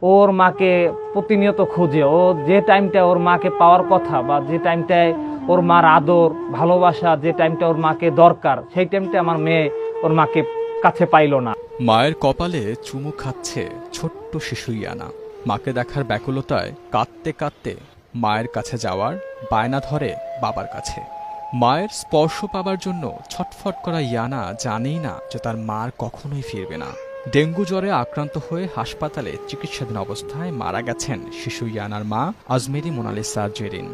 ওর মাকে প্রতিনিয়ত খোঁজে। ও যে টাইমটা ওর মাকে পাওয়ার কথা বা যে টাইমটায় ওর মার আদর ভালোবাসা, যে টাইমটা ওর মাকে দরকার, সেই টাইমটা আমার মেয়ে ওর মাকে কাছে পাইল না। মায়ের কপালে চুমু খাচ্ছে ছোট্ট শিশু ইয়ানা। মাকে দেখার ব্যাকুলতায় কাঁদতে কাঁদতে মায়ের কাছে যাওয়ার বায়না ধরে বাবার কাছে। মায়ের স্পর্শ পাবার জন্য ছটফট করা ইয়ানা জানেই না যে তার মার কখনোই ফিরবে না। ডেঙ্গু জ্বরে আক্রান্ত হয়ে হাসপাতালে চিকিৎসাধীন অবস্থায় মারা গেছেন শিশু ইয়ানার মা আজমেরি মোনালিসা জেরিন।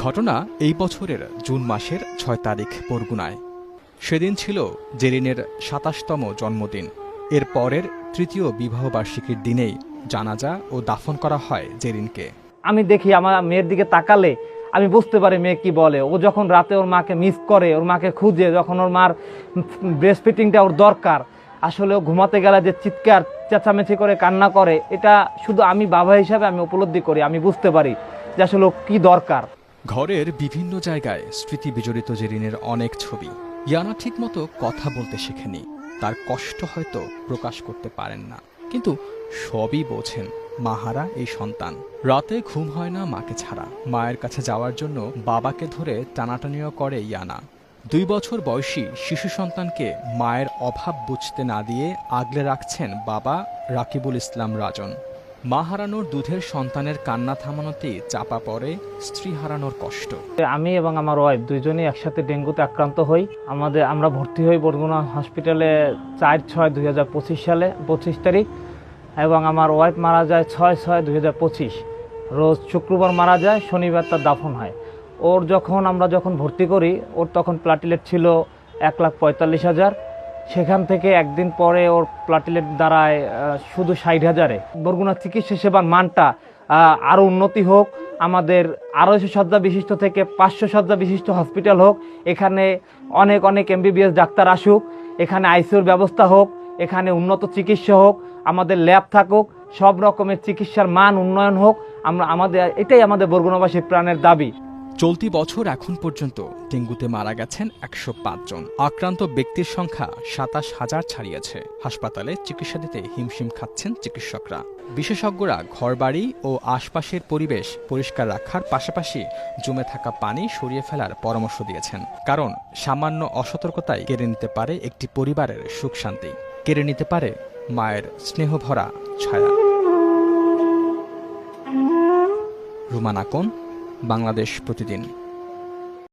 ঘটনা এই বছরের জুন মাসের ৬ তারিখ বরগুনায়। সেদিন ছিল জেরিনের ২৭তম জন্মদিন। এর পরের তৃতীয় বিবাহবার্ষিকীর দিনেই জানাজা ও দাফন করা হয় জেরিনকে। আমি দেখি আমার মেয়ের দিকে তাকালে আমি বুঝতে পারি মেয়ে কি বলে। ও যখন রাতে ওর মাকে মিস করে, ওর মাকে খুঁজে, যখন ওর মার ব্রেস্ট ফিটিংটা ওর দরকার, আসলে ও ঘুমাতে গেলে যে চিৎকার চেঁচামেচি করে কান্না করে, এটা শুধু আমি বাবা হিসাবে আমি উপলব্ধি করি, আমি বুঝতে পারি যে আসলে কি দরকার। ঘরের বিভিন্ন জায়গায় স্মৃতি বিজড়িত জেরিনের অনেক ছবি। ইয়ানা ঠিকমতো কথা বলতে শেখেনি, তার কষ্ট হয়তো প্রকাশ করতে পারেন না, কিন্তু সবই বোঝেন মাহারা এই সন্তান। রাতে ঘুম হয় না মাকে ছাড়া। মায়ের কাছে যাওয়ার জন্য বাবাকে ধরে টানাটানিও করে ইয়ানা। ২ বছর বয়সী শিশু সন্তানকে মায়ের অভাব বুঝতে না দিয়ে আগলে রাখছেন বাবা রাকিবুল ইসলাম রাজন। মা হারানোর দুধের সন্তানের কান্না থামানোতেই চাপা পড়ে স্ত্রী হারানোর কষ্ট। আমি এবং আমার ওয়াইফ দুইজনেই একসাথে ডেঙ্গুতে আক্রান্ত হই। আমরা ভর্তি হই বরগুনা হসপিটালে ৪/৬/২০২৫ সালে ২৫ তারিখ, এবং আমার ওয়াইফ মারা যায় ৬/৬/২০২৫ রোজ শুক্রবার মারা যায়, শনিবার তার দাফন হয়। আমরা যখন ভর্তি করি, ওর তখন প্লাটিলেট ছিল ১,৪৫,০০০। সেখান থেকে একদিন পরে ওর প্লাটিলেট দাঁড়ায় শুধু ৬০,০০০-এ। বরগুনা চিকিৎসা সেবার মানটা আরও উন্নতি হোক, আমাদের ২৫০ শয্যা বিশিষ্ট থেকে ৫০০ শয্যা বিশিষ্ট হসপিটাল হোক, এখানে অনেক অনেক এমবিবিএস ডাক্তার আসুক, এখানে আইসিইউর ব্যবস্থা হোক, এখানে উন্নত চিকিৎসা হোক, আমাদের ল্যাব থাকুক, সব রকমের চিকিৎসার মান উন্নয়ন হোক। এটাই আমাদের বরগুনাবাসীর প্রাণের দাবি। চলতি বছর এখন পর্যন্ত ডেঙ্গুতে মারা গেছেন ১০৫ জন। আক্রান্ত ব্যক্তির সংখ্যা ২৭,০০০ ছাড়িয়েছে। হাসপাতালে চিকিৎসা দিতে হিমশিম খাচ্ছেন চিকিৎসকরা। বিশেষজ্ঞরা ঘরবাড়ি ও আশপাশের পরিবেশ পরিষ্কার রাখার পাশাপাশি জমে থাকা পানি সরিয়ে ফেলার পরামর্শ দিয়েছেন। কারণ সামান্য অসতর্কতায় কেড়ে নিতে পারে একটি পরিবারের সুখ শান্তি, কেড়ে নিতে পারে মায়ের স্নেহভরা ছায়া। রুমান আকন, বাংলাদেশ প্রতিদিন।